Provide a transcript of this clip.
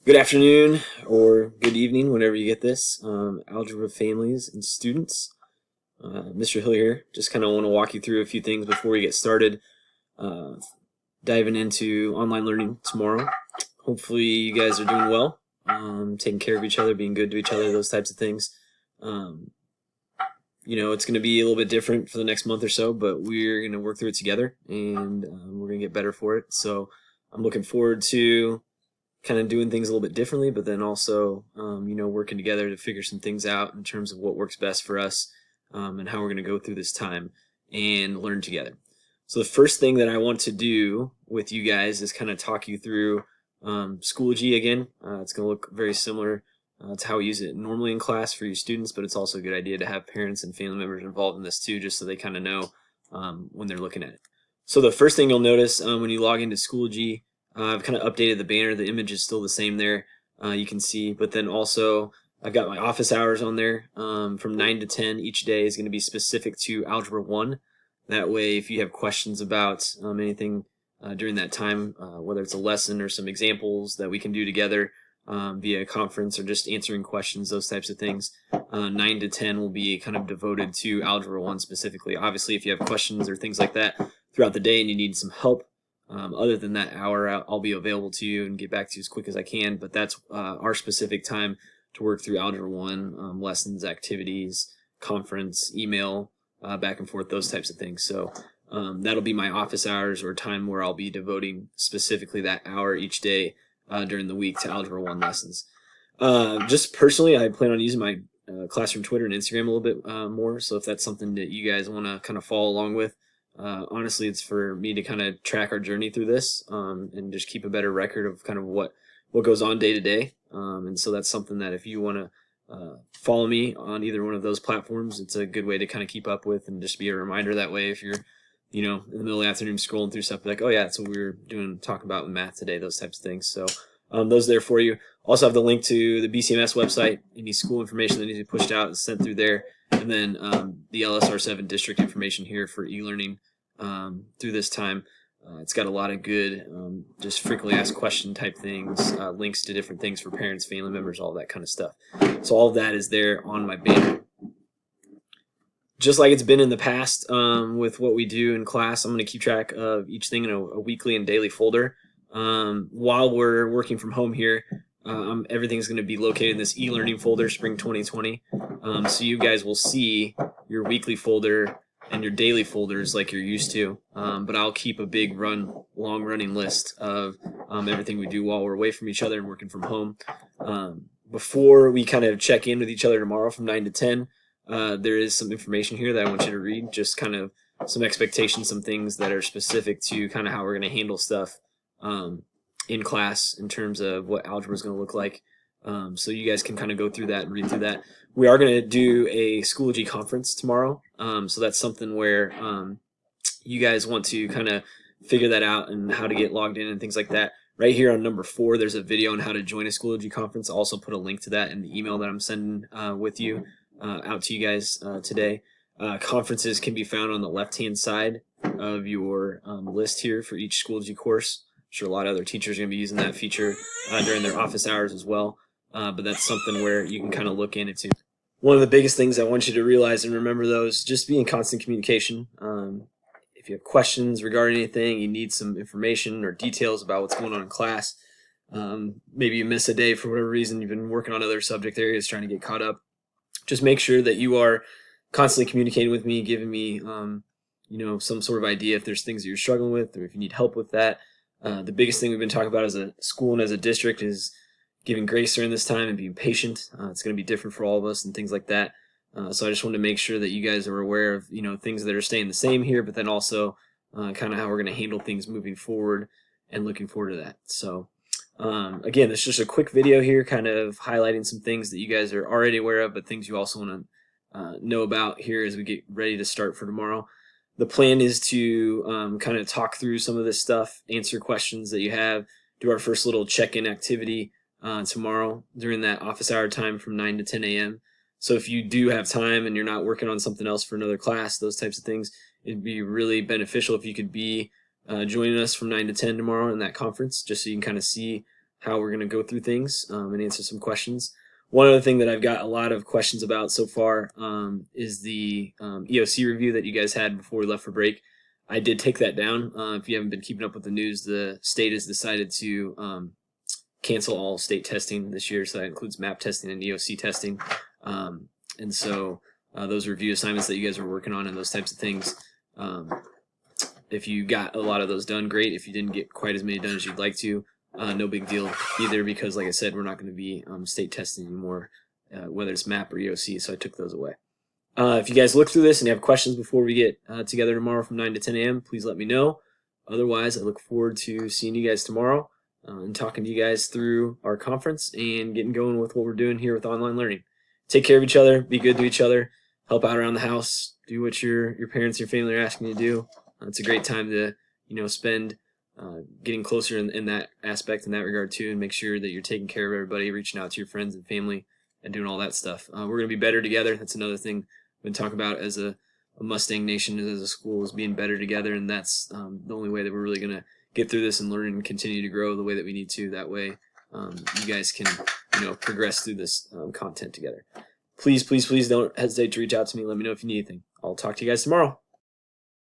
Good afternoon or good evening, whenever you get this, algebra families and students. Mr. Hill here. Just kind of want to walk you through a few things before we get started. Diving into online learning tomorrow. Hopefully you guys are doing well, taking care of each other, being good to each other, those types of things. It's going to be a little bit different for the next month or so, but we're going to work through it together, and we're going to get better for it. So I'm looking forward to kind of doing things a little bit differently, but then also, working together to figure some things out in terms of what works best for us, and how we're going to go through this time and learn together. So the first thing that I want to do with you guys is kind of talk you through Schoology again. It's going to look very similar to how we use it normally in class for you students, but it's also a good idea to have parents and family members involved in this too, just so they kind of know when they're looking at it. So the first thing you'll notice when you log into Schoology, I've kind of updated the banner. The image is still the same there, you can see, but then also I've got my office hours on there from 9 to 10 each day is going to be specific to Algebra 1. That way, if you have questions about anything during that time, whether it's a lesson or some examples that we can do together via conference or just answering questions, those types of things, 9 to 10 will be kind of devoted to Algebra 1 specifically. Obviously, if you have questions or things like that throughout the day and you need some help, other than that hour, I'll be available to you and get back to you as quick as I can, but that's our specific time to work through Algebra 1, lessons, activities, conference, email, back and forth, those types of things. So that'll be my office hours or time where I'll be devoting specifically that hour each day during the week to Algebra 1 lessons. Just personally, I plan on using my classroom Twitter and Instagram a little bit more, so if that's something that you guys want to kind of follow along with, honestly, it's for me to kind of track our journey through this and just keep a better record of kind of what goes on day to day. And so that's something that if you want to follow me on either one of those platforms, it's a good way to kind of keep up with and just be a reminder that way if you're, in the middle of the afternoon scrolling through stuff, like, oh yeah, that's what we were talking about in math today, those types of things. So those are there for you. Also have the link to the BCMS website, any school information that needs to be pushed out is sent through there. And then the LSR7 district information here for e-learning through this time. It's got a lot of good just frequently asked question type things, links to different things for parents, family members, all that kind of stuff. So all of that is there on my banner. Just like it's been in the past with what we do in class, I'm going to keep track of each thing in a weekly and daily folder. While we're working from home here, everything's going to be located in this e-learning folder, Spring 2020. So you guys will see your weekly folder and your daily folders like you're used to, but I'll keep a big long running list of everything we do while we're away from each other and working from home. Before we kind of check in with each other tomorrow from 9 to 10, there is some information here that I want you to read, just kind of some expectations, some things that are specific to kind of how we're going to handle stuff in class in terms of what algebra is going to look like. So you guys can kind of go through that and read through that. We are going to do a Schoology conference tomorrow, so that's something where you guys want to kind of figure that out and how to get logged in and things like that. Right here on number 4, there's a video on how to join a Schoology conference. I'll also put a link to that in the email that I'm sending with you out to you guys today. Conferences can be found on the left-hand side of your list here for each Schoology course. I'm sure a lot of other teachers are going to be using that feature during their office hours as well. But that's something where you can kind of look into. One of the biggest things I want you to realize and remember, though, is just be in constant communication. If you have questions regarding anything, you need some information or details about what's going on in class, maybe you miss a day for whatever reason, you've been working on other subject areas trying to get caught up, just make sure that you are constantly communicating with me, giving me some sort of idea if there's things that you're struggling with or if you need help with that. The biggest thing we've been talking about as a school and as a district is giving grace during this time and being patient. It's going to be different for all of us and things like that. So I just wanted to make sure that you guys are aware of things that are staying the same here, but then also kind of how we're going to handle things moving forward and looking forward to that. So again, it's just a quick video here kind of highlighting some things that you guys are already aware of, but things you also want to know about here as we get ready to start for tomorrow. The plan is to kind of talk through some of this stuff, answer questions that you have, do our first little check-in activity tomorrow during that office hour time from 9 to 10 a.m. So if you do have time and you're not working on something else for another class, those types of things, it'd be really beneficial if you could be joining us from 9 to 10 tomorrow in that conference, just so you can kind of see how we're going to go through things and answer some questions. One other thing that I've got a lot of questions about so far is the EOC review that you guys had before we left for break. I did take that down. If you haven't been keeping up with the news, the state has decided to cancel all state testing this year, so that includes MAP testing and EOC testing. And so those review assignments that you guys were working on and those types of things, if you got a lot of those done, great. If you didn't get quite as many done as you'd like to, no big deal either, because like I said, we're not going to be state testing anymore, whether it's MAP or EOC, so I took those away. If you guys look through this and you have questions before we get together tomorrow from 9 to 10 a.m., please let me know. Otherwise, I look forward to seeing you guys tomorrow and talking to you guys through our conference and getting going with what we're doing here with online learning. Take care of each other, be good to each other, help out around the house, do what your parents and your family are asking you to do. It's a great time to spend getting closer in that aspect, in that regard too, and make sure that you're taking care of everybody, reaching out to your friends and family, and doing all that stuff. We're going to be better together. That's another thing we've been talking about as a Mustang Nation, as a school, is being better together, and that's the only way that we're really going to get through this and learn and continue to grow the way that we need to. That way you guys can progress through this content together. Please, please, please don't hesitate to reach out to me. Let me know if you need anything. I'll talk to you guys tomorrow.